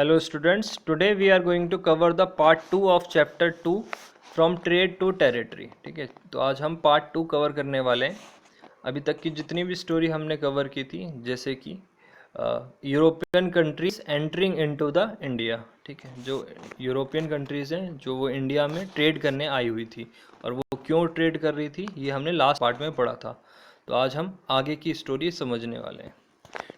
Hello students, today we are going to cover the part 2 of chapter 2 from trade to territory. ठीक है, तो आज हम part 2 cover करने वाले हैं। अभी तक की जितनी भी स्टोरी हमने कवर की थी, जैसे कि European countries entering into the India. ठीक है, जो यूरोपियन कंट्रीज़ हैं जो वो इंडिया में ट्रेड करने आई हुई थी और वो क्यों ट्रेड कर रही थी ये हमने लास्ट पार्ट में पढ़ा था। तो आज हम आगे की स्टोरी समझने वाले हैं।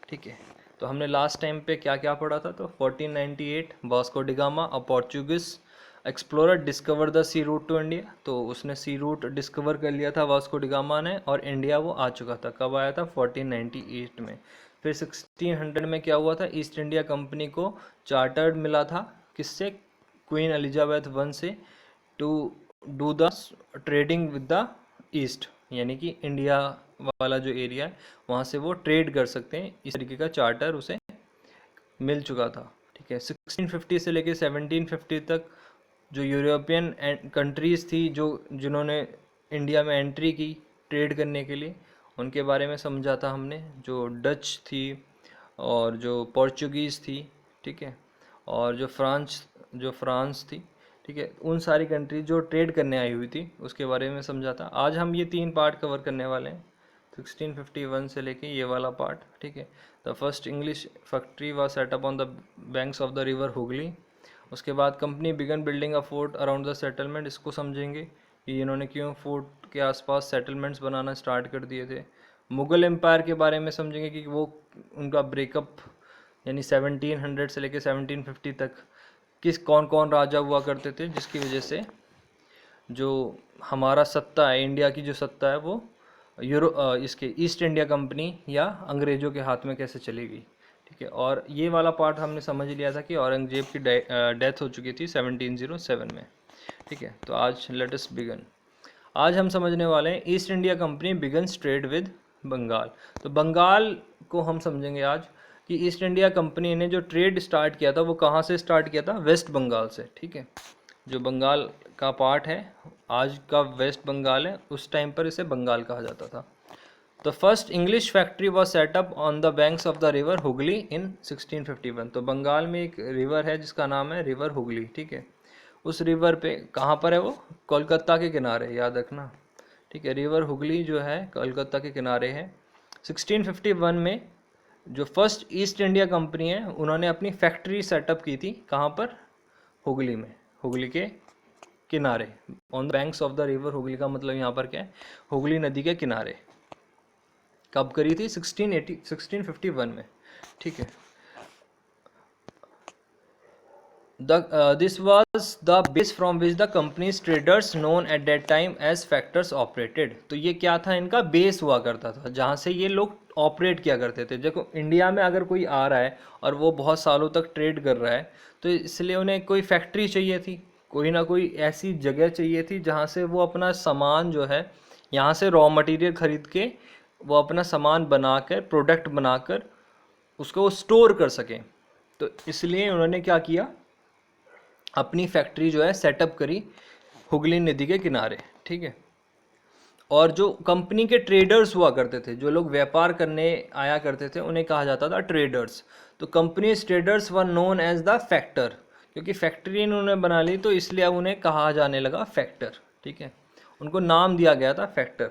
ठीक है, तो हमने लास्ट टाइम पे क्या क्या पढ़ा था। तो 1498 Vasco da Gama a Portuguese explorer discover the sea route to India. तो उसने सी रूट डिस्कवर कर लिया था वास्को डिगामा ने, और इंडिया वो आ चुका था। कब आया था? 1498 में। फिर 1600 में क्या हुआ था? ईस्ट इंडिया कंपनी को चार्टर्ड मिला था, किससे? क्वीन एलिजाबेथ वन से, to do the trading with the East, यानी कि इंडिया वाला जो एरिया है वहाँ से वो ट्रेड कर सकते हैं, इस तरीके का चार्टर उसे मिल चुका था। ठीक है, 1650 से लेके 1750 तक जो यूरोपियन कंट्रीज़ थी जो जिन्होंने इंडिया में एंट्री की ट्रेड करने के लिए, उनके बारे में समझा था हमने। जो डच थी और जो पोर्चुगीज़ थी, ठीक है, और जो फ्रांस थी, ठीक है, उन सारी कंट्री जो ट्रेड करने आई हुई थी उसके बारे में समझा था। आज हम ये 3 पार्ट कवर करने वाले हैं, 1651 से लेके ये वाला पार्ट। ठीक है, the first English factory was set up on the banks of the river Hooghly. उसके बाद company began building a fort around the settlement. इसको समझेंगे कि इन्होंने क्यों फोर्ट के आसपास सेटलमेंट्स बनाना स्टार्ट कर दिए थे। मुग़ल एम्पायर के बारे में समझेंगे कि वो उनका ब्रेकअप, यानी 1700 से लेके 1750 तक किस कौन कौन राजा हुआ करते थे, जिसकी वजह से जो हमारा सत्ता है, इंडिया की जो सत्ता है, वो इसके ईस्ट इंडिया कंपनी या अंग्रेज़ों के हाथ में कैसे चली गई। ठीक है, और ये वाला पार्ट हमने समझ लिया था कि औरंगजेब की डेथ हो चुकी थी 1707 में। ठीक है, तो आज लेट अस बिगन। आज हम समझने वाले हैं East India Company begins trade with Bengal. तो बंगाल को हम समझेंगे आज कि ईस्ट इंडिया कंपनी ने जो ट्रेड स्टार्ट किया था वो कहाँ से स्टार्ट किया था? वेस्ट बंगाल से। ठीक है, जो बंगाल का पार्ट है, आज का वेस्ट बंगाल है, उस टाइम पर इसे बंगाल कहा जाता था। The first English factory was set up on the banks of the river Hooghly in 1651। तो बंगाल में एक रिवर है जिसका नाम है रिवर हुगली। ठीक है, उस रिवर पे कहाँ पर है वो? कोलकाता के किनारे, याद रखना। ठीक है, रिवर हुगली जो है कोलकाता के किनारे है। 1651 में जो फर्स्ट ईस्ट इंडिया कंपनी है उन्होंने अपनी फैक्ट्री सेटअप की थी। कहाँ पर? हुगली में, हुगली के किनारे, on the banks of the river Hooghly का मतलब यहाँ पर क्या है? हुगली नदी के किनारे। कब करी थी? 1651 में। ठीक है, this was the base from which the company's traders known at that time as factors operated। तो ये क्या था? इनका बेस हुआ करता था जहाँ से ये लोग ऑपरेट किया करते थे। देखो, इंडिया में अगर कोई आ रहा है और वो बहुत सालों तक ट्रेड कर रहा है, तो इसलिए उन्हें कोई फैक्ट्री चाहिए थी, कोई ना कोई ऐसी जगह चाहिए थी जहाँ से वो अपना सामान जो है, यहाँ से रॉ मटेरियल खरीद के वो अपना सामान बनाकर, प्रोडक्ट बनाकर उसको स्टोर कर सकें। तो इसलिए उन्होंने क्या किया? अपनी फैक्ट्री जो है सेटअप करी हुगली नदी के किनारे। ठीक है, और जो कंपनी के ट्रेडर्स हुआ करते थे, जो लोग व्यापार करने आया करते थे, उन्हें कहा जाता था ट्रेडर्स। तो company traders were known as the factor, क्योंकि फैक्ट्री इन्होंने बना ली तो इसलिए अब उन्हें कहा जाने लगा फैक्टर। ठीक है, उनको नाम दिया गया था factor.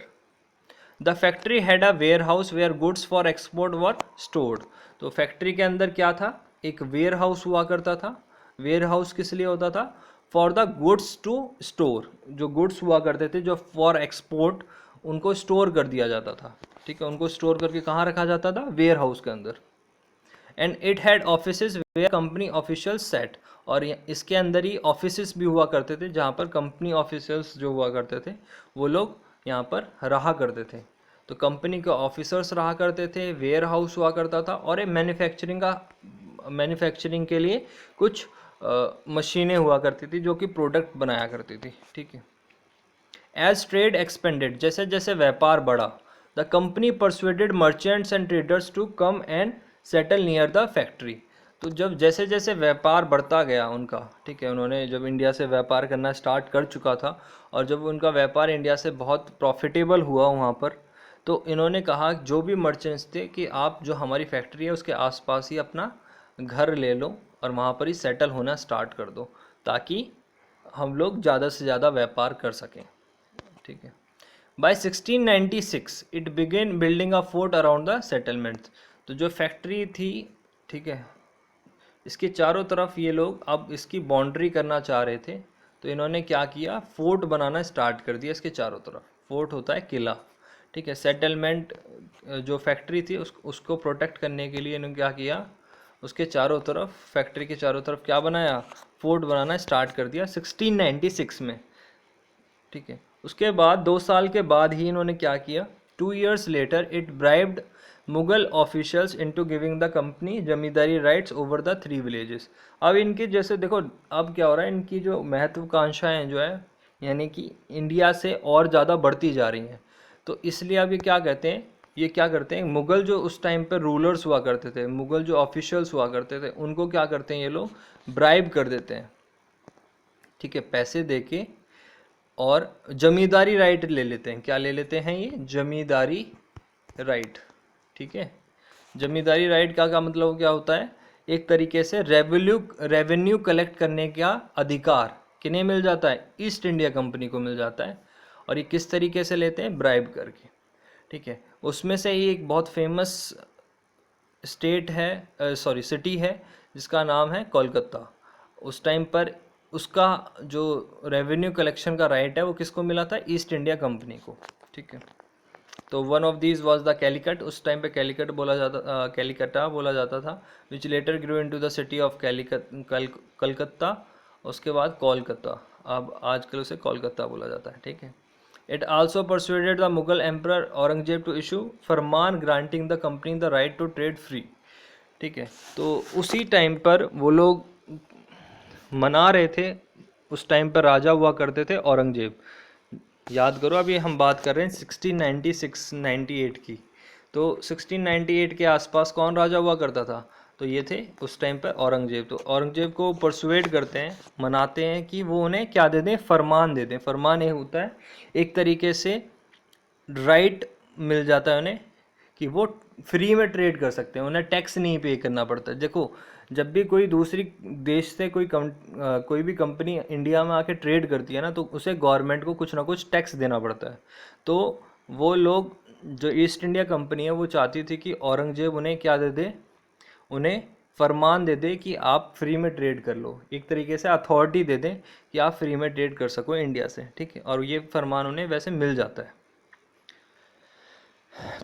The factory had a warehouse where goods for export were stored. तो फैक्ट्री के अंदर क्या था? एक वेयर हाउस हुआ करता था। वेयर हाउस किस लिए होता था? For the goods to store. जो गुड्स हुआ करते थे जो फॉर एक्सपोर्ट, उनको स्टोर कर दिया जाता था। ठीक है, उनको स्टोर करके कहाँ रखा जाता था? वेयर हाउस के अंदर। And it had offices where company officials sat. और इसके अंदर ही ऑफिसेज भी हुआ करते थे जहाँ पर कंपनी ऑफिसर्स जो हुआ करते थे वो लोग यहाँ पर रहा करते थे। तो कंपनी के ऑफिसर्स रहा करते थे, वेयर हाउस हुआ करता था, और ये मैन्युफैक्चरिंग के लिए कुछ मशीनें हुआ करती थी जो कि प्रोडक्ट बनाया करती थी। ठीक है, एज ट्रेड एक्सपेंडेड, जैसे जैसे व्यापार बढ़ा, the company persuaded merchants and traders to come and settle near the factory. तो जब जैसे जैसे व्यापार बढ़ता गया उनका, ठीक है, उन्होंने जब इंडिया से व्यापार करना स्टार्ट कर चुका था और जब उनका व्यापार इंडिया से बहुत प्रॉफिटेबल हुआ वहाँ पर, तो इन्होंने कहा जो भी मर्चेंट्स थे कि आप जो हमारी फैक्ट्री है उसके आसपास ही अपना घर ले लो, और वहाँ पर ही सेटल होना स्टार्ट कर दो, ताकि हम लोग ज़्यादा से ज़्यादा व्यापार कर सकें, ठीक है। By 1696 it began building a fort around the settlement. तो जो फैक्ट्री थी, ठीक है, इसके चारों तरफ ये लोग अब इसकी बाउंड्री करना चाह रहे थे, तो इन्होंने क्या किया, फोर्ट बनाना स्टार्ट कर दिया इसके चारों तरफ। फोर्ट होता है किला, ठीक है। सेटलमेंट जो फैक्ट्री थी उसको प्रोटेक्ट करने के लिए इन्होंने क्या किया, उसके चारों तरफ, फैक्ट्री के चारों तरफ क्या बनाया, फोर्ट बनाना स्टार्ट कर दिया 1696 में, ठीक है। उसके बाद 2 साल के बाद ही इन्होंने क्या किया, 2 years later it bribed Mughal officials into giving the company zamindari rights over the 3 villages. अब इनके जैसे देखो अब क्या हो रहा है, इनकी जो महत्वाकांक्षाएं जो है यानी कि इंडिया से और ज़्यादा बढ़ती जा रही हैं। तो इसलिए अब ये क्या कहते हैं, ये क्या करते हैं, मुगल जो उस टाइम पर रूलर्स हुआ करते थे, मुगल जो ऑफिशियल्स हुआ करते थे, उनको क्या करते हैं ये लोग, ब्राइब कर देते हैं, ठीक है, पैसे दे के, और जमींदारी राइट ले लेते हैं। क्या ले लेते हैं ये, जमींदारी राइट, ठीक है। जमींदारी राइट का मतलब क्या होता है, एक तरीके से रेवेन्यू कलेक्ट करने का अधिकार किन्हें मिल जाता है, ईस्ट इंडिया कंपनी को मिल जाता है। और ये किस तरीके से लेते हैं, ब्राइब करके, ठीक है। उसमें से ही एक बहुत फेमस स्टेट है, सॉरी सिटी है, जिसका नाम है कोलकाता। उस टाइम पर उसका जो रेवेन्यू कलेक्शन का राइट है वो किसको मिला था, ईस्ट इंडिया कंपनी को, ठीक है। तो one of these was the Calicut, उस टाइम पे कैलिकट बोला जाता, कैलिकटा बोला जाता था, which later grow into the city of Calcutta, उसके बाद कोलकाता, अब आजकल उसे कोलकाता बोला जाता है, ठीक है। It also persuaded the Mughal emperor Aurangzeb to issue farman granting the company the right to trade free, ठीक है। तो उसी टाइम पर वो लोग मना रहे थे, उस टाइम पर राजा हुआ करते थे औरंगजेब। याद करो अभी हम बात कर रहे हैं 1696-98 की, तो 1698 के आसपास कौन राजा हुआ करता था, तो ये थे उस टाइम पर औरंगजेब। तो औरंगजेब को परसुएड करते हैं, मनाते हैं कि वो उन्हें क्या दे दें, फरमान दे दें। फरमान ये होता है एक तरीके से राइट मिल जाता है उन्हें कि वो फ्री में ट्रेड कर सकते हैं, उन्हें टैक्स नहीं पे करना पड़ता। देखो जब भी कोई दूसरी देश से कोई भी कंपनी इंडिया में आके ट्रेड करती है ना, तो उसे गवर्नमेंट को कुछ ना कुछ टैक्स देना पड़ता है। तो वो लोग जो ईस्ट इंडिया कंपनी है वो चाहती थी कि औरंगजेब उन्हें क्या दे दे, उन्हें फरमान दे दे कि आप फ्री में ट्रेड कर लो, एक तरीके से अथॉरिटी दे दें कि आप फ्री में ट्रेड कर सको इंडिया से, ठीक है। और ये फरमान उन्हें वैसे मिल जाता है।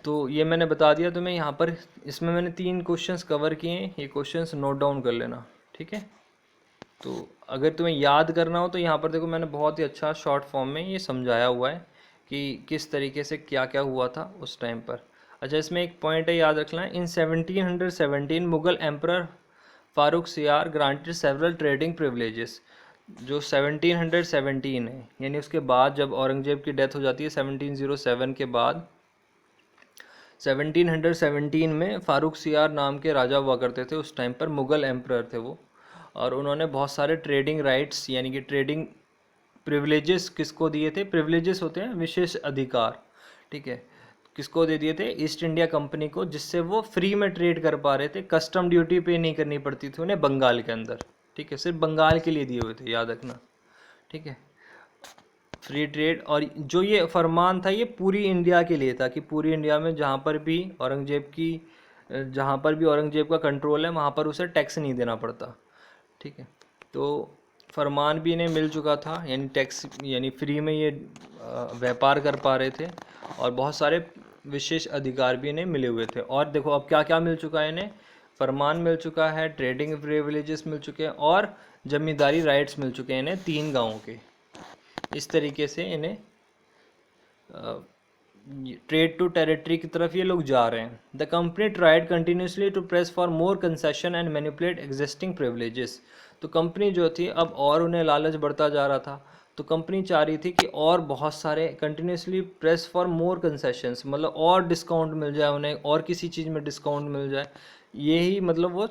तो ये मैंने बता दिया तुम्हें यहाँ पर। इसमें मैंने 3 क्वेश्चंस कवर किए हैं, ये क्वेश्चंस नोट डाउन कर लेना, ठीक है। तो अगर तुम्हें याद करना हो तो यहाँ पर देखो मैंने बहुत ही अच्छा शॉर्ट फॉर्म में ये समझाया हुआ है कि किस तरीके से क्या क्या हुआ था उस टाइम पर। अच्छा, इसमें एक पॉइंट है याद रखना है, इन 1717 मुगल एम्परर फारूक सियार ग्रांटेड सेवरल ट्रेडिंग प्रिविलेजेस। जो 1717 है यानी उसके बाद जब औरंगजेब की डेथ हो जाती है 1707 के बाद, 1717 में फारूक सियार नाम के राजा हुआ करते थे, उस टाइम पर मुग़ल एम्परर थे वो। और उन्होंने बहुत सारे ट्रेडिंग राइट्स यानी कि ट्रेडिंग प्रिविलेजेस किसको दिए थे, प्रिविलेजेस होते हैं विशेष अधिकार, ठीक है, किसको दे दिए थे, ईस्ट इंडिया कंपनी को, जिससे वो फ्री में ट्रेड कर पा रहे थे, कस्टम ड्यूटी पे नहीं करनी पड़ती थी उन्हें बंगाल के अंदर, ठीक है, सिर्फ बंगाल के लिए दिए हुए थे, याद रखना, ठीक है, फ्री ट्रेड। और जो ये फरमान था ये पूरी इंडिया के लिए था कि पूरी इंडिया में जहाँ पर भी औरंगजेब का कंट्रोल है वहाँ पर उसे टैक्स नहीं देना पड़ता, ठीक है। तो फरमान भी इन्हें मिल चुका था, यानी टैक्स यानी फ्री में ये व्यापार कर पा रहे थे, और बहुत सारे विशेष अधिकार भी इन्हें मिले हुए थे। और देखो अब क्या क्या मिल चुका है इन्हें, फरमान मिल चुका है, ट्रेडिंग प्रिविलेजेस मिल चुके हैं, और जमींदारी राइट्स मिल चुके हैं इन्हें 3 गाँवों के। इस तरीके से इन्हें ट्रेड टू टेरिटरी की तरफ ये लोग जा रहे हैं। The company tried continuously to press for more concession and manipulate existing privileges. तो कंपनी जो थी अब और उन्हें लालच बढ़ता जा रहा था, तो कंपनी चाह रही थी कि और बहुत सारे continuously press for more concessions, मतलब और डिस्काउंट मिल जाए उन्हें, और किसी चीज़ में डिस्काउंट मिल जाए, यही मतलब वो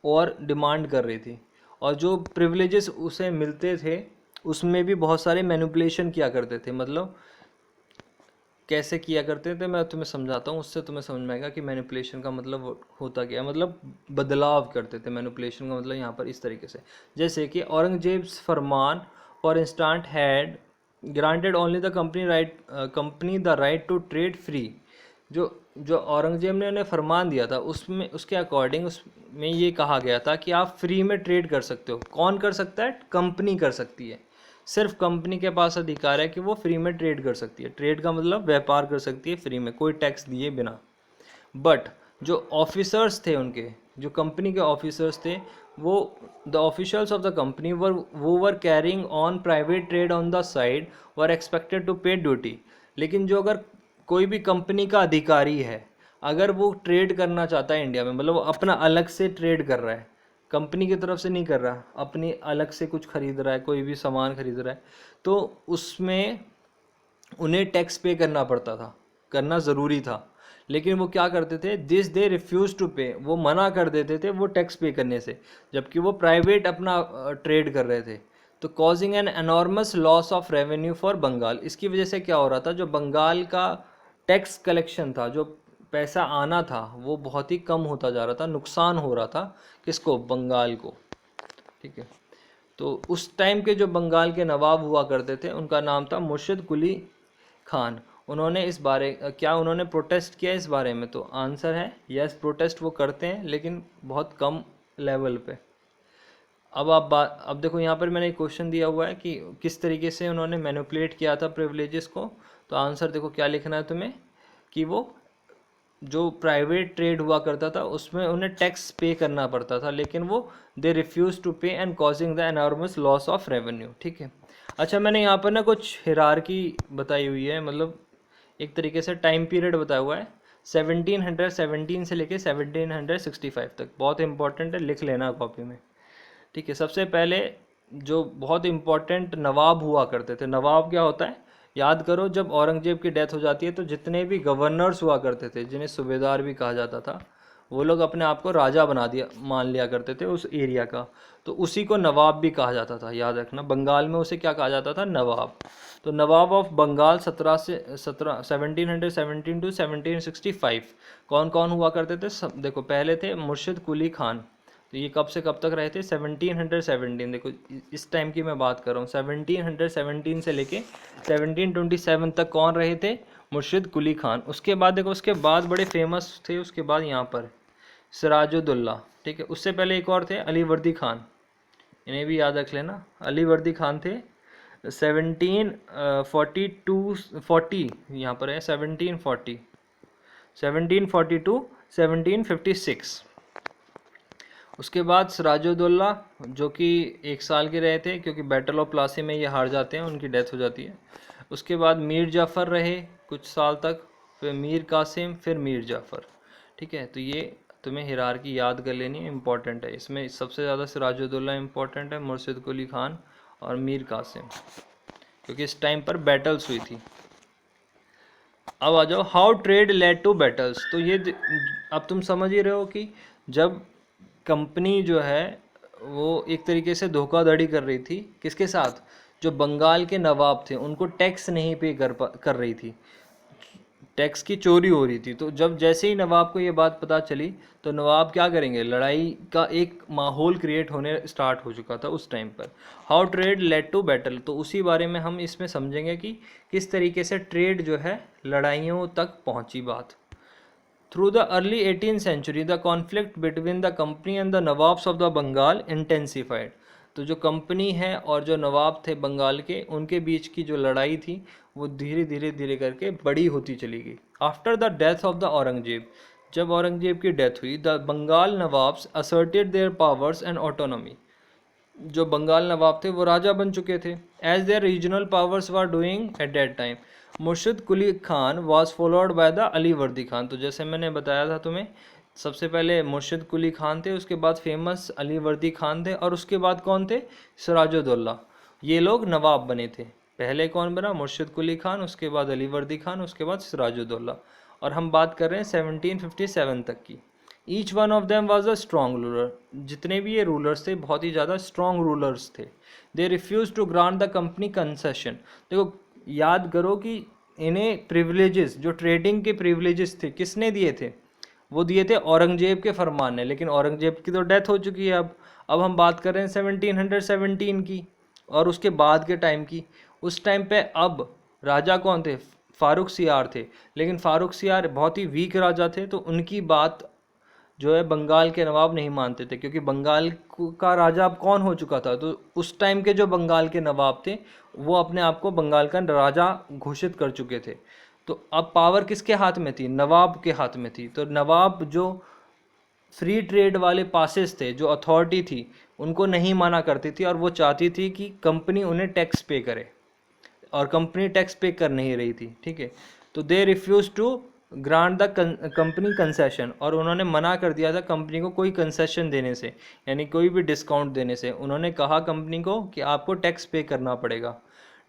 और डिमांड कर रही थी। और जो प्रिविलेजेस उसे मिलते थे उसमें भी बहुत सारे मैनिपुलेशन किया करते थे, मतलब कैसे किया करते थे मैं तुम्हें समझाता हूँ, उससे तुम्हें समझ में आएगा कि मैनिपुलेशन का मतलब होता क्या है। मतलब बदलाव करते थे, मैनिपुलेशन का मतलब यहाँ पर इस तरीके से, जैसे कि Aurangzeb's farman for instant had granted only the company the right to trade free. जो जो औरंगजेब ने उन्हें फरमान दिया था उसमें, उसके अकॉर्डिंग उसमें ये कहा गया था कि आप फ्री में ट्रेड कर सकते हो। कौन कर सकता है? कंपनी कर सकती है। सिर्फ कंपनी के पास अधिकार है कि वो फ्री में ट्रेड कर सकती है। ट्रेड का मतलब व्यापार कर सकती है फ्री में, कोई टैक्स दिए बिना। बट जो ऑफिसर्स थे उनके, जो कंपनी के ऑफिसर्स थे, वो the officials of the company were carrying on private trade on the side were expected to pay duty. लेकिन जो अगर कोई भी कंपनी का अधिकारी है, अगर वो ट्रेड करना चाहता है इंडिया में, मतलब वो अपना अलग से ट्रेड कर रहा है, कंपनी की तरफ से नहीं कर रहा, अपनी अलग से कुछ खरीद रहा है, कोई भी सामान खरीद रहा है, तो उसमें उन्हें टैक्स पे करना पड़ता था, करना ज़रूरी था। लेकिन वो क्या करते थे? दिस दे रिफ्यूज़ टू पे, वो मना कर देते थे वो टैक्स पे करने से, जबकि वो प्राइवेट अपना ट्रेड कर रहे थे। तो causing an enormous loss of revenue for Bengal. इसकी वजह से क्या हो रहा था? जो बंगाल का टैक्स कलेक्शन था, जो पैसा आना था, वो बहुत ही कम होता जा रहा था, नुकसान हो रहा था। किसको? बंगाल को। ठीक है। तो उस टाइम के जो बंगाल के नवाब हुआ करते थे, उनका नाम था मुर्शिद कुली खान। उन्होंने इस बारे क्या उन्होंने प्रोटेस्ट किया इस बारे में? तो आंसर है यस, प्रोटेस्ट वो करते हैं, लेकिन बहुत कम लेवल पे। अब देखो यहाँ पर मैंने एक क्वेश्चन दिया हुआ है कि किस तरीके से उन्होंने मैनिपुलेट किया था प्रिविलेजेस को। तो आंसर देखो क्या लिखना है तुम्हें, कि वो जो प्राइवेट ट्रेड हुआ करता था उसमें उन्हें टैक्स पे करना पड़ता था, लेकिन वो दे रिफ्यूज टू पे and causing the enormous loss of revenue. ठीक है। अच्छा, मैंने यहाँ पर ना कुछ हिरारकी बताई हुई है, मतलब एक तरीके से टाइम पीरियड बताया हुआ है 1717 से लेके 1765 तक। बहुत इंपॉर्टेंट है, लिख लेना कॉपी में। ठीक है। सबसे पहले जो बहुत इंपॉर्टेंट नवाब हुआ करते थे, नवाब क्या होता है याद करो। जब औरंगजेब की डेथ हो जाती है तो जितने भी गवर्नर्स हुआ करते थे, जिन्हें सूबेदार भी कहा जाता था, वो लोग अपने आप को राजा मान लिया करते थे उस एरिया का। तो उसी को नवाब भी कहा जाता था, याद रखना। बंगाल में उसे क्या कहा जाता था? नवाब। तो नवाब ऑफ बंगाल 1717 टू 1765 कौन कौन हुआ करते थे? सब देखो, पहले थे मुर्शिद कुली खान। तो ये कब से कब तक रहे थे? 1717। देखो इस टाइम की मैं बात कर रहा हूँ, 1717 से लेके 1727 तक कौन रहे थे? मुर्शिद कुली खान। उसके बाद देखो, उसके बाद बड़े फेमस थे, उसके बाद यहाँ पर सिराजुद्दौला। ठीक है। उससे पहले एक और थे, अली वर्दी खान, इन्हें भी याद रख लेना। अली वर्दी खान थे 1740 यहाँ पर है 1740 1756। उसके बाद सिराजुद्दौला जो कि 1 साल के रहे थे, क्योंकि बैटल ऑफ प्लासी में ये हार जाते हैं, उनकी डेथ हो जाती है। उसके बाद मीर जाफ़र रहे कुछ साल तक, फिर मीर कासिम, फिर मीर जाफ़र। ठीक है। तो ये तुम्हें हिरारकी याद कर लेनी है, इंपॉर्टेंट है। इसमें सबसे ज़्यादा सिराजुद्दौला इंपॉर्टेंट है, मुर्शिद कुली खान और मीर कासिम, क्योंकि इस टाइम पर बैटल्स हुई थी। अब आ जाओ, how trade led to battles. तो ये अब तुम समझ ही रहे हो कि जब कंपनी जो है वो एक तरीके से धोखाधड़ी कर रही थी, किसके साथ? जो बंगाल के नवाब थे, उनको टैक्स नहीं पे कर रही थी, टैक्स की चोरी हो रही थी। तो जब जैसे ही नवाब को ये बात पता चली, तो नवाब क्या करेंगे? लड़ाई का एक माहौल क्रिएट होने स्टार्ट हो चुका था उस टाइम पर। How trade led to battle, तो उसी बारे में हम इसमें समझेंगे कि किस तरीके से ट्रेड जो है लड़ाइयों तक पहुंची बात। Through the early 18th century, the conflict between the company and the Nawabs of the Bengal intensified. तो जो कंपनी है और जो नवाब थे बंगाल के, उनके बीच की जो लड़ाई थी वो धीरे धीरे धीरे करके बड़ी होती चली गई। After the death of the Aurangzeb, जब औरंगजेब की डेथ हुई, the Bengal nawabs asserted their powers and autonomy. जो बंगाल नवाब थे वो राजा बन चुके थे, as their regional powers were doing at that time. Murshid Quli Khan was followed by the Alivardi Khan. तो जैसे मैंने बताया था तुम्हें, सबसे पहले मुर्शिद कुली खान थे, उसके बाद फेमस अली वर्दी खान थे, और उसके बाद कौन थे? सिराजुद्दौला। ये लोग नवाब बने थे। पहले कौन बना? मुर्शिद कुली खान, उसके बाद अली वर्दी खान, उसके बाद सिराजुद्दौला। और हम बात कर रहे हैं 1757 तक की। Each one of them was a strong ruler. जितने भी ये रूलर्स थे, बहुत ही ज़्यादा स्ट्रॉन्ग रूलर्स थे। They refuse to grant the company concession. देखो याद करो कि इन्हें प्रिविलेजेस, जो ट्रेडिंग के प्रिविलेजेस थे, किसने दिए थे? वो दिए थे औरंगजेब के फरमान ने, लेकिन औरंगजेब की तो डेथ हो चुकी है। अब हम बात कर रहे हैं 1717 की और उसके बाद के टाइम की। उस टाइम पे अब राजा कौन थे? फारूक सियार थे, लेकिन फारूक सियार बहुत ही वीक राजा थे, तो उनकी बात जो है बंगाल के नवाब नहीं मानते थे, क्योंकि बंगाल का राजा अब कौन हो चुका था। तो उस टाइम के जो बंगाल के नवाब थे वो अपने आप को बंगाल का राजा घोषित कर चुके थे। तो अब पावर किसके हाथ में थी? नवाब के हाथ में थी। तो नवाब जो फ्री ट्रेड वाले पासेस थे, जो अथॉरिटी थी, उनको नहीं माना करती थी, और वो चाहती थी कि कंपनी उन्हें टैक्स पे करे, और कंपनी टैक्स पे कर नहीं रही थी। ठीक है, तो they refuse to grant the company concession, और उन्होंने मना कर दिया था कंपनी को कोई कंसेशन देने से, यानी कोई भी डिस्काउंट देने से। उन्होंने कहा कंपनी को कि आपको टैक्स पे करना पड़ेगा।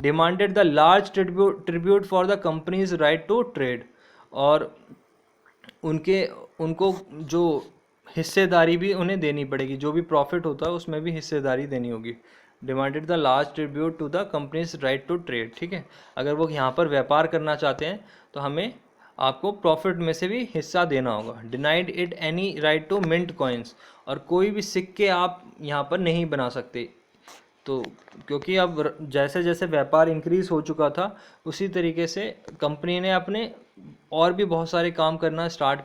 Demanded the large tribute for the company's right to trade, और उनके उनको जो हिस्सेदारी भी उन्हें देनी पड़ेगी, जो भी प्रॉफिट होता है उसमें भी हिस्सेदारी देनी होगी। Demanded the large tribute to the company's right to trade. ठीक है, अगर वो यहाँ पर व्यापार करना चाहते हैं तो हमें आपको प्रॉफिट में से भी हिस्सा देना होगा। Denied it any right to mint coins, और कोई भी सिक्के आप यहाँ पर नहीं बना सकते। तो क्योंकि अब जैसे जैसे व्यापार इंक्रीज हो चुका था, उसी तरीके से कंपनी ने अपने और भी बहुत सारे काम करना स्टार्ट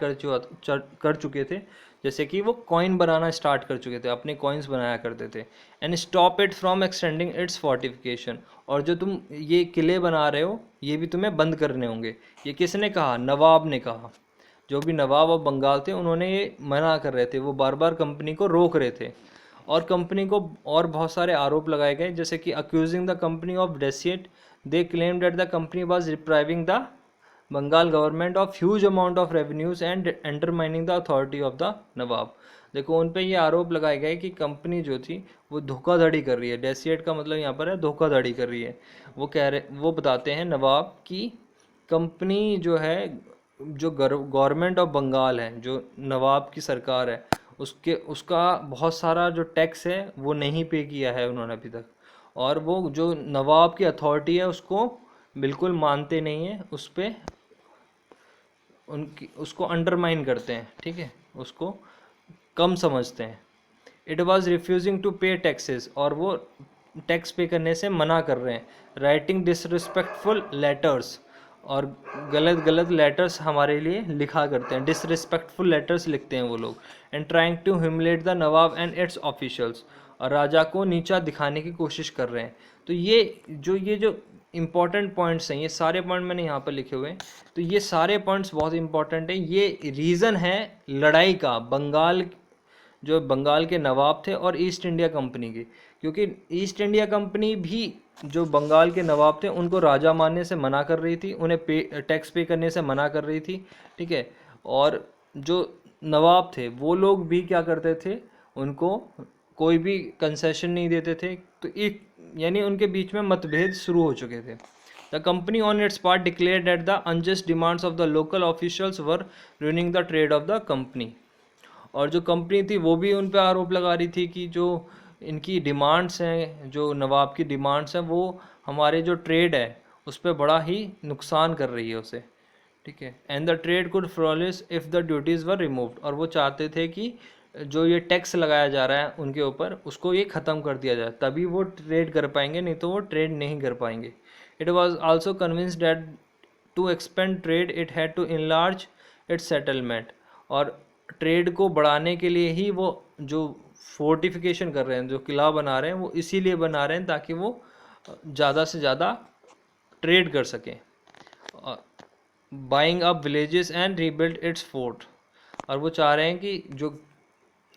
कर चुके थे, जैसे कि वो कॉइन बनाना स्टार्ट कर चुके थे, अपने कॉइन्स बनाया करते थे। And stop it from extending its fortification, और जो तुम ये किले बना रहे हो ये भी तुम्हें बंद करने होंगे। ये किसने कहा? नवाब ने कहा। जो भी नवाब ऑफ बंगाल थे उन्होंने ये मना कर रहे थे, वो बार बार कंपनी को रोक रहे थे। और कंपनी को और बहुत सारे आरोप लगाए गए, जैसे कि accusing the company of deceit, they claim that the company was depriving the Bengal government of huge amount of revenues and undermining the authority of the nawab. देखो, उन पे ये आरोप लगाए गए कि कंपनी जो थी वो धोखाधड़ी कर रही है। डेसिएट का मतलब यहाँ पर है धोखाधड़ी कर रही है। वो बताते हैं नवाब की कंपनी जो है, जो गवर्नमेंट ऑफ बंगाल है, जो नवाब की सरकार है, उसका बहुत सारा जो टैक्स है वो नहीं पे किया है उन्होंने अभी तक, और वो जो नवाब की अथॉरिटी है उसको बिल्कुल मानते नहीं है, उस पर उसको अंडरमाइन करते हैं। ठीक है, उसको कम समझते हैं। इट वॉज रिफ्यूजिंग टू पे टैक्सेस, और वो टैक्स पे करने से मना कर रहे हैं। राइटिंग डिसरिस्पेक्टफुल लेटर्स, और गलत गलत लेटर्स हमारे लिए लिखा करते हैं, डिसरिस्पेक्टफुल लेटर्स लिखते हैं वो लोग। And trying to humiliate the nawab and its officials, और राजा को नीचा दिखाने की कोशिश कर रहे हैं। तो ये जो इम्पॉर्टेंट पॉइंट्स हैं, ये सारे पॉइंट मैंने यहाँ पर लिखे हुए हैं। तो ये सारे पॉइंट्स बहुत इंपॉर्टेंट हैं। ये रीज़न है लड़ाई का, जो बंगाल के नवाब थे और ईस्ट इंडिया कंपनी की। क्योंकि ईस्ट इंडिया कंपनी भी जो बंगाल के नवाब थे उनको राजा मानने से मना कर रही थी, उन्हें टैक्स पे करने से मना कर रही थी। ठीक है, और जो नवाब थे वो लोग भी क्या करते थे, उनको कोई भी कंसेशन नहीं देते थे। तो एक यानी उनके बीच में मतभेद शुरू हो चुके थे। The company on it's part declare that the unjust demands of the local officials were ruining the trade off the company. और जो कंपनी थी वो भी उन पर आरोप लगा रही थी कि जो इनकी डिमांड्स हैं, जो नवाब की डिमांड्स हैं, वो हमारे जो ट्रेड है उस पर बड़ा ही नुकसान कर रही है उसे। ठीक है, and the trade could flourish if the duties were removed, और वो चाहते थे कि जो ये टैक्स लगाया जा रहा है उनके ऊपर, उसको ये ख़त्म कर दिया जाए, तभी वो ट्रेड कर पाएंगे, नहीं तो वो ट्रेड नहीं कर पाएंगे। It was also convinced that to expand trade it had to enlarge its settlement, और ट्रेड को बढ़ाने के लिए ही वो जो फोर्टिफिकेशन कर रहे हैं, जो किला बना रहे हैं, वो इसीलिए बना रहे हैं ताकि वो ज़्यादा से ज़्यादा ट्रेड कर सकें। Buying up villages and rebuild it's fort, और वो चाह रहे हैं कि जो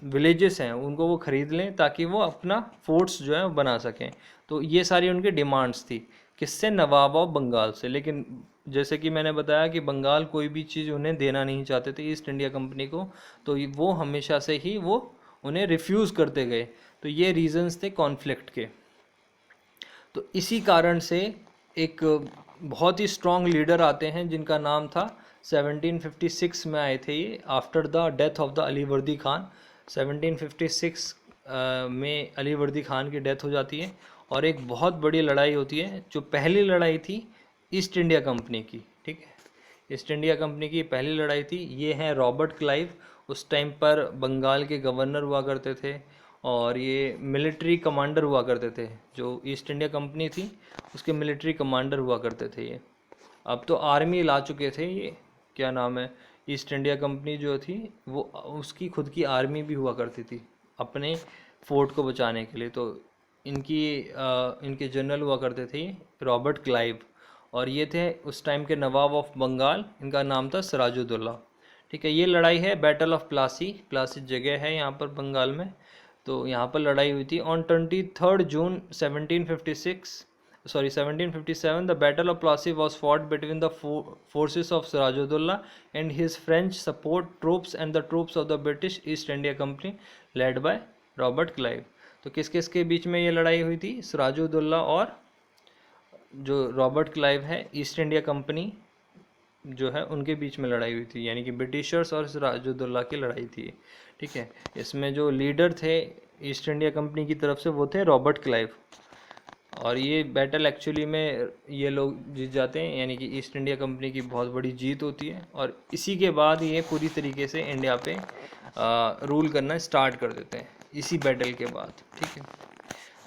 विलेजेस हैं उनको वो ख़रीद लें ताकि वो अपना फोर्ट्स जो है वो बना सकें। तो ये सारी उनकी डिमांड्स थी, किससे? नवाब ऑफ बंगाल से। लेकिन जैसे कि मैंने बताया कि बंगाल कोई भी चीज़ उन्हें देना नहीं चाहते थे ईस्ट इंडिया कंपनी को, तो वो हमेशा से ही वो उन्हें रिफ्यूज़ करते गए। तो ये रीजंस थे कॉन्फ्लिक्ट के। तो इसी कारण से एक बहुत ही स्ट्रॉन्ग लीडर आते हैं जिनका नाम था, 1756 में आए थे ये, after the death of the Alivardi Khan. 1756 में अलीवर्दी खान की डेथ हो जाती है, और एक बहुत बड़ी लड़ाई होती है। जो पहली लड़ाई थी ईस्ट इंडिया कंपनी की, ठीक है। ईस्ट इंडिया कंपनी की पहली लड़ाई थी। ये हैं रॉबर्ट क्लाइव, उस टाइम पर बंगाल के गवर्नर हुआ करते थे और ये मिलिट्री कमांडर हुआ करते थे। जो ईस्ट इंडिया कंपनी थी उसके मिलिट्री कमांडर हुआ करते थे ये। अब तो आर्मी ला चुके थे ये, क्या नाम है, ईस्ट इंडिया कंपनी जो थी वो उसकी खुद की आर्मी भी हुआ करती थी अपने फोर्ट को बचाने के लिए। तो इनके जनरल हुआ करते थे रॉबर्ट क्लाइव, और ये थे उस टाइम के नवाब ऑफ बंगाल। इनका नाम था सिराजुद्दौला, ठीक है। ये लड़ाई है बैटल ऑफ प्लासी। प्लासी जगह है यहाँ पर बंगाल में। तो यहाँ पर लड़ाई हुई थी on 23 June 1757। The Battle of Plassey was fought between the forces of Sirajuddaulah and his French support troops and the troops of the British East India Company led by Robert Clive। तो किस किस के बीच में ये लड़ाई हुई थी? सिराजुद्दौला और जो रॉबर्ट क्लाइव है, ईस्ट इंडिया कंपनी जो है उनके बीच में लड़ाई हुई थी, यानी कि ब्रिटिशर्स और सिराजुद्दौला की लड़ाई थी, ठीक है। इसमें जो लीडर थे ईस्ट इंडिया कंपनी की तरफ से वो थे रॉबर्ट क्लाइव, और ये बैटल एक्चुअली में ये लोग जीत जाते हैं, यानी कि ईस्ट इंडिया कंपनी की बहुत बड़ी जीत होती है। और इसी के बाद ये पूरी तरीके से इंडिया पे रूल करना स्टार्ट कर देते हैं इसी बैटल के बाद, ठीक है।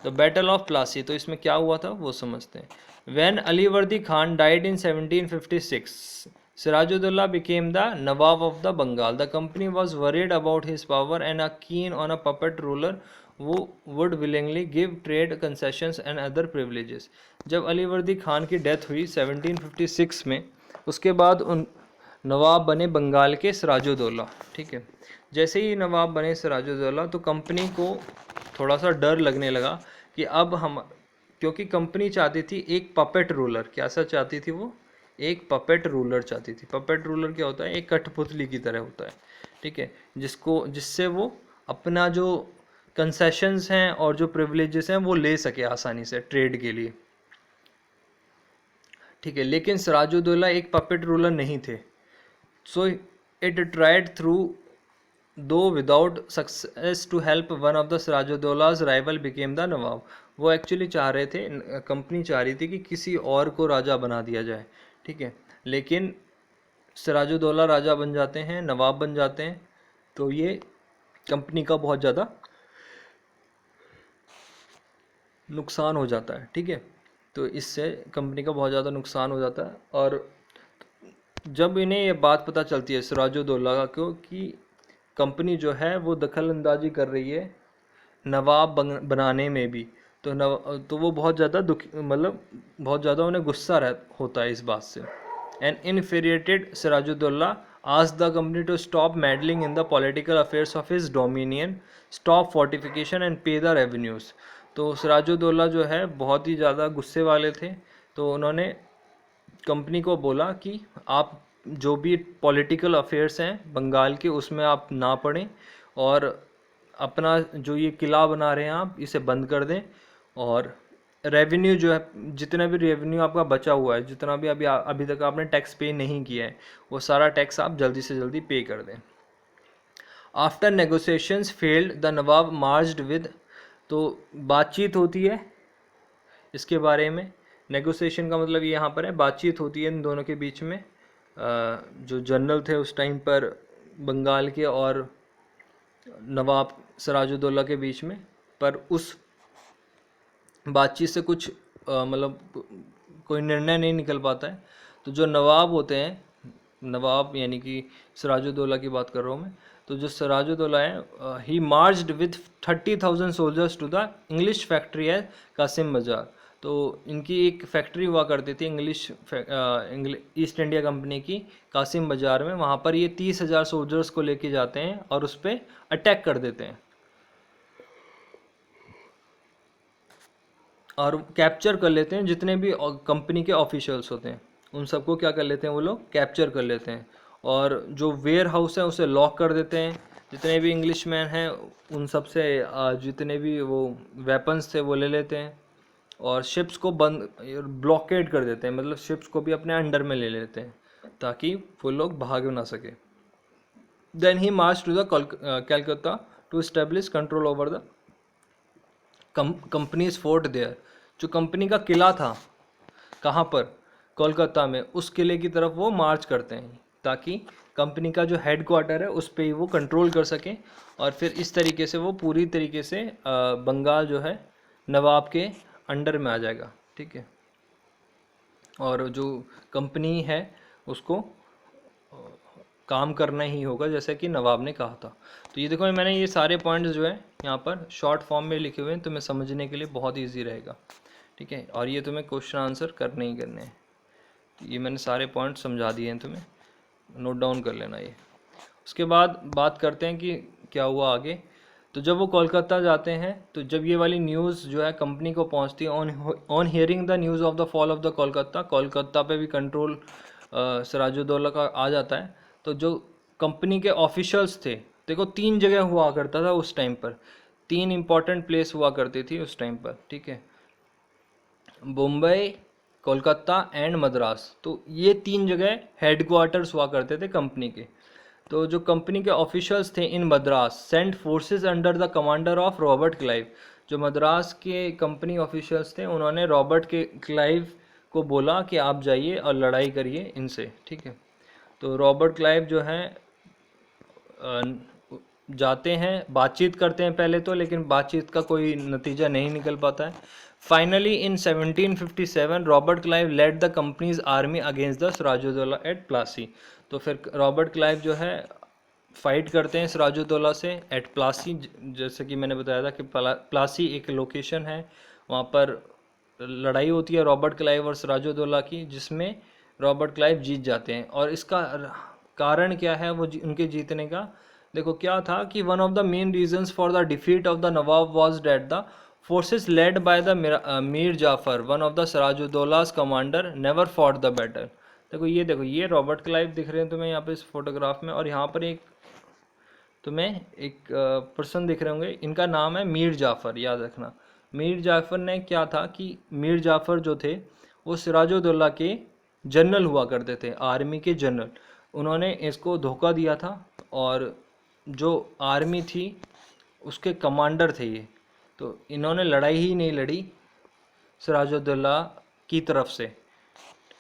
तो बैटल ऑफ प्लासी, तो इसमें क्या हुआ था वो समझते हैं। When Alivardi Khan died in 1756, Sirajuddaulah became the Nawab of the Bengal. The company was worried about his power and are keen on a puppet ruler who would willingly give trade concessions and other privileges. जब अलीवर्दी खान की death हुई 1756 में, उसके बाद उन नवाब बने बंगाल के सिराजुद्दौला, ठीक है। जैसे ही नवाब बने सिराजुद्दौला तो कंपनी को थोड़ा सा डर लगने लगा कि अब हम, क्योंकि कंपनी चाहती थी एक पपेट रूलर। क्या सा चाहती थी वो? एक पपेट रूलर चाहती थी। पपेट रूलर क्या होता है? एक कठपुतली की तरह होता है, ठीक है, जिससे वो अपना जो कंसेशंस हैं और जो प्रिविलेजेस हैं वो ले सके आसानी से ट्रेड के लिए, ठीक है। लेकिन सिराजुद्दौला एक पपेट रूलर नहीं थे। So it tried through though without success to help one of the Sirajuddaulah's rival became the nawab. वो एक्चुअली चाह रहे थे, कंपनी चाह रही थी कि किसी और को राजा बना दिया जाए, ठीक है। लेकिन सिराजुद्दौला राजा बन जाते हैं, नवाब बन जाते हैं, तो ये कंपनी का बहुत ज़्यादा नुकसान हो जाता है, ठीक है। तो इससे कंपनी का बहुत ज़्यादा नुकसान हो जाता है। और जब इन्हें ये बात पता चलती है सिराजुद्दौला को कि कंपनी जो है वो दखल अंदाजी कर रही है नवाब बनाने में भी, तो वो बहुत ज़्यादा मतलब बहुत ज़्यादा उन्हें गुस्सा होता है इस बात से। And infuriated Sirajuddaulah asked the company to stop meddling in the political affairs of his dominion, stop fortification and pay the revenues। तो सिराजुद्दौला जो है बहुत ही ज़्यादा गुस्से वाले थे, तो उन्होंने कंपनी को बोला कि आप जो भी पॉलिटिकल अफेयर्स हैं बंगाल के उसमें आप ना पड़ें, और अपना जो ये किला बना रहे हैं आप इसे बंद कर दें, और रेवेन्यू जो है, जितना भी रेवेन्यू आपका बचा हुआ है, जितना भी अभी तक आपने टैक्स पे नहीं किया है, वो सारा टैक्स आप जल्दी से जल्दी पे कर दें। After negotiations failed the Nawab marched with, तो बातचीत होती है इसके बारे में। नेगोशिएशन का मतलब ये यहाँ पर है, बातचीत होती है इन दोनों के बीच में, जो जनरल थे उस टाइम पर बंगाल के और नवाब सिराजुद्दौला के बीच में। पर उस बातचीत से कुछ मतलब कोई निर्णय नहीं निकल पाता है। तो जो नवाब होते हैं, नवाब यानी कि सिराजुद्दौला की बात कर रहा हूँ मैं, तो जो सिराजुद्दौला है, he marched with 30,000 soldiers to the English factory है कासिम बाजार। तो इनकी एक फैक्ट्री हुआ करती थी ईस्ट इंडिया कंपनी की कासिम बाजार में। वहाँ पर ये 30,000 सोल्जर्स को लेके जाते हैं और उस पर अटैक कर देते हैं और कैप्चर कर लेते हैं जितने भी कंपनी के ऑफिशियल्स होते हैं, उन सबको क्या कर लेते हैं वो लोग, कैप्चर कर लेते हैं। और जो वेयर हाउस है उसे लॉक कर देते हैं। जितने भी इंग्लिशमैन हैं उन सब से जितने भी वो वेपन्स थे वो ले लेते हैं, और शिप्स को बंद ब्लॉकेड कर देते हैं, मतलब शिप्स को भी अपने अंडर में ले लेते हैं ताकि वो लोग भाग ना सके। Then he march to the Calcutta to establish control over the company's fort there. जो कंपनी का किला था, कहाँ पर, कोलकाता में उस किले की तरफ वो मार्च करते हैं, ताकि कंपनी का जो हेड क्वार्टर है उस पर ही वो कंट्रोल कर सकें, और फिर इस तरीके से वो पूरी तरीके से बंगाल जो है नवाब के अंडर में आ जाएगा। ठीक है, और जो कंपनी है उसको काम करना ही होगा जैसे कि नवाब ने कहा था। तो ये देखो, मैंने ये सारे पॉइंट्स जो है यहाँ पर शॉर्ट फॉर्म में लिखे हुए हैं, तुम्हें समझने के लिए बहुत इजी रहेगा। ठीक है, और ये तुम्हें क्वेश्चन आंसर करने ही करने हैं। तो ये मैंने सारे पॉइंट समझा दिए हैं, तुम्हें नोट डाउन कर लेना ये। उसके बाद बात करते हैं कि क्या हुआ आगे। तो जब वो कोलकाता जाते हैं, तो जब ये वाली न्यूज़ जो है कंपनी को पहुंचती है, on hearing the news of the fall of the Kolkata, Kolkata पे भी कंट्रोल सिराजुद्दौला का आ जाता है। तो जो कंपनी के ऑफिशियल्स थे, देखो 3 जगह हुआ करता था उस टाइम पर, 3 इंपॉर्टेंट प्लेस हुआ करती थी उस टाइम पर। ठीक है, मुंबई, कोलकाता एंड मद्रास। तो ये 3 जगह हेड क्वार्टर्स हुआ करते थे कंपनी के। तो जो कंपनी के ऑफिशियल्स थे in Madras sent forces under the commander of Robert Clive. जो मद्रास के कंपनी ऑफिशियल्स थे उन्होंने रॉबर्ट के क्लाइव को बोला कि आप जाइए और लड़ाई करिए इनसे। ठीक है, तो रॉबर्ट क्लाइव जो हैं जाते हैं, बातचीत करते हैं पहले तो, लेकिन बातचीत का कोई नतीजा नहीं निकल पाता है। Finally in 1757 Robert Clive led the company's army against the Sirajuddaulah at Plassey. तो फिर रॉबर्ट क्लाइव जो है फाइट करते हैं सिराजुद्दौला से एट प्लासी। जैसे कि मैंने बताया था कि प्लासी एक लोकेशन है, वहाँ पर लड़ाई होती है रॉबर्ट क्लाइव और सिराजुद्दौला की, जिसमें रॉबर्ट क्लाइव जीत जाते हैं। और इसका कारण क्या है वो उनके जीतने का, देखो क्या था कि one of the main reasons for the defeat of the nawab was that the forces led by the Mir Jafar one of the Sirajuddaulah's commander never fought the battle. देखो ये रॉबर्ट क्लाइव दिख रहे हैं तुम्हें यहाँ पे इस फोटोग्राफ में, और यहाँ पर एक तुम्हें एक पर्सन दिख रहे होंगे, इनका नाम है मीर जाफ़र, याद रखना। मीर जाफ़र ने क्या था कि मीर जाफ़र जो थे वो सिराजुद्दौला के जनरल हुआ करते थे, आर्मी के जनरल। उन्होंने इसको धोखा दिया था, और जो आर्मी थी उसके कमांडर थे ये। तो इन्होंने लड़ाई ही नहीं लड़ी सिराजुद्दौला की तरफ से,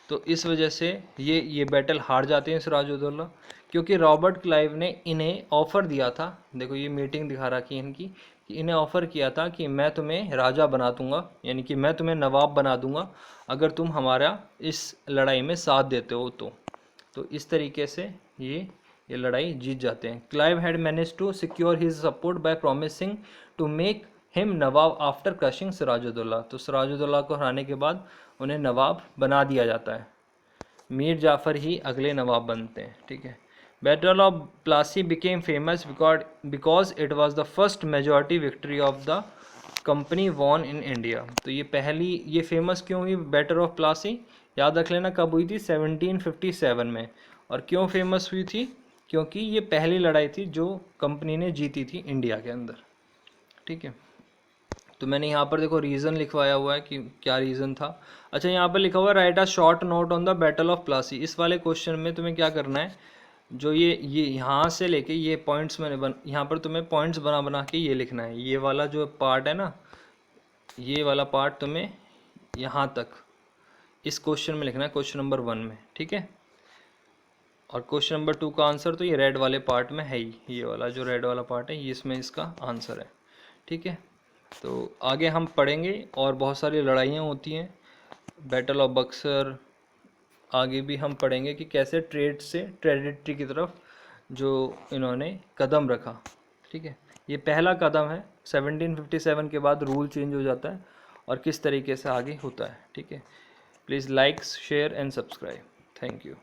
तो इस वजह से ये बैटल हार जाते हैं सिराजुद्दौला, क्योंकि रॉबर्ट क्लाइव ने इन्हें ऑफ़र दिया था। देखो ये मीटिंग दिखा रखी है इनकी, कि इन्हें ऑफ़र किया था कि मैं तुम्हें राजा बना दूंगा, यानी कि मैं तुम्हें नवाब बना दूंगा अगर तुम हमारा इस लड़ाई में साथ देते हो तो इस तरीके से ये लड़ाई जीत जाते हैं। Clive had manage to secure his support by promising to make him nawab after crushing Sirajuddaulah. तो सिराजुद्दौला को हराने के बाद उन्हें नवाब बना दिया जाता है, मीर जाफ़र ही अगले नवाब बनते हैं। ठीक है, battle of Plassey became famous because it was the first majority victory of the company von in India. तो ये फेमस क्यों हुई बैटल ऑफ प्लासी, याद रख लेना कब हुई थी, 1757 में। और क्यों फेमस हुई थी, क्योंकि ये पहली लड़ाई थी जो कंपनी ने जीती थी इंडिया के अंदर। ठीक है, तो मैंने यहाँ पर देखो रीज़न लिखवाया हुआ है कि क्या रीज़न था। अच्छा, यहाँ पर लिखा हुआ है right a short note on the battle of Plassey. इस वाले क्वेश्चन में तुम्हें क्या करना है, जो ये यहाँ से लेके ये पॉइंट्स मैंने यहाँ पर तुम्हें पॉइंट्स बना बना के ये लिखना है। ये वाला जो पार्ट है ना, ये वाला पार्ट तुम्हें यहाँ तक इस क्वेश्चन में लिखना है, क्वेश्चन नंबर 1 में। ठीक है, और क्वेश्चन नंबर 2 का आंसर तो ये रेड वाले पार्ट में है ही, ये वाला जो रेड वाला पार्ट है ये इसमें इसका आंसर है। ठीक है, तो आगे हम पढ़ेंगे और बहुत सारी लड़ाइयाँ होती हैं, बैटल ऑफ बक्सर, आगे भी हम पढ़ेंगे कि कैसे ट्रेड से टेरिटरी की तरफ जो इन्होंने कदम रखा। ठीक है, ये पहला कदम है, 1757 के बाद रूल चेंज हो जाता है और किस तरीके से आगे होता है। ठीक है, please like share and subscribe. Thank you.